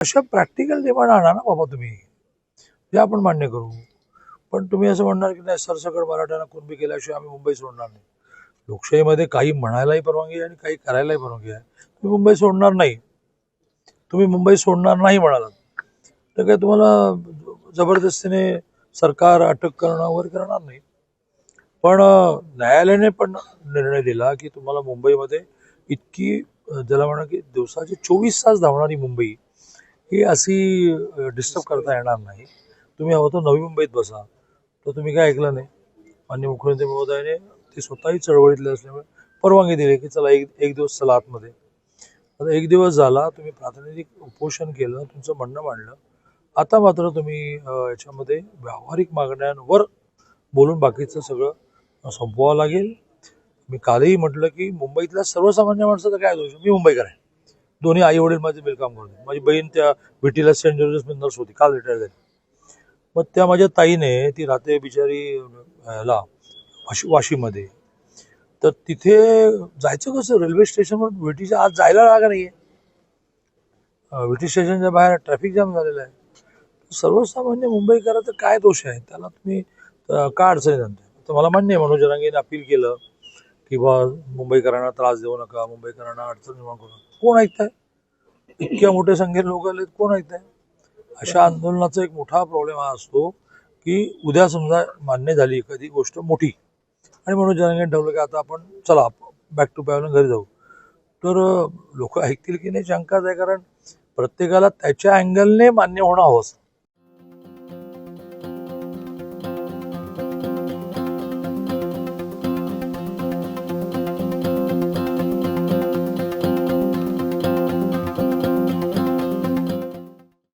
अशा practical demand आणा ना बाबा तुम्ही, जे आपण मान्य करू. पण तुम्ही असं म्हणणार की नाही सरसकट मराठ्यांना कुणबी केल्याशिवाय आम्ही मुंबई सोडणार नाही. लोकशाहीमध्ये काही म्हणायलाही परवानगी आहे आणि काही करायलाही परवानगी आहे. तुम्ही मुंबई सोडणार नाही, तुम्ही मुंबई सोडणार नाही म्हणालात तर काय तुम्हाला जबरदस्तीने सरकार अटक करणं वगैरे करणार नाही. पण न्यायालयाने पण निर्णय दिला की तुम्हाला मुंबईमध्ये इतकी ज्याला म्हणा की दिवसाचे 24 तास धावणारी मुंबई ही अशी डिस्टर्ब करता येणार नाही. तुम्ही हवं तर नवी मुंबईत बसा. तर तुम्ही काय ऐकलं नाही. माननीय मुख्यमंत्री महोदयाने ती स्वतःही चळवळीतले असल्यामुळे परवानगी दिली की चला एक दिवस चला आतमध्ये. आता एक दिवस झाला, तुम्ही प्रातिनिधिक उपोषण केलं, तुमचं म्हणणं मांडलं. आता मात्र तुम्ही याच्यामध्ये व्यावहारिक मागण्यांवर बोलून बाकीचं सगळं संपवावं लागेल. मी कालही म्हटलं की मुंबईतल्या सर्वसामान्य माणसाचा काय दोष, मी मुंबईकर आहे. दोन्ही आई वडील माझे बिलकाम करते. माझी बहीण त्या विटीला सेंट जोसेफ नर्स होती, काल रिटायर झाली. मग त्या माझ्या ताईने, ती राहते बिचारी ह्याला वाशीमध्ये, तर तिथे जायचं कसं, रेल्वे स्टेशनवर विटीच्या आत जायला जागा नाहीये. विटी स्टेशनच्या बाहेर ट्रॅफिक जाम झालेला आहे. सर्वसामान्य मुंबईकराचा काय दोष आहे, त्याला तुम्ही का अडचणी आणताय. तर मला मान्य आहे मनोज जरांगेने अपील केलं की बा मुंबईकरांना त्रास देऊ नका, मुंबईकरांना अडचण निर्माण करू नका. कोण ऐकताय? इतक्या मोठ्या संख्येने लोक आले, कोण ऐकताय? अशा आंदोलनाचा एक मोठा प्रॉब्लेम हा असतो की उद्या समजा मान्य झाली एखादी गोष्ट मोठी आणि मनोज जरांगेने ठरवलं की आता आपण चला बॅक टू पॅव्हलियन घरी जाऊ, तर लोक ऐकतील की नाही शंकाच आहे. कारण प्रत्येकाला त्याच्या अँगलने मान्य होणं हवं असतं.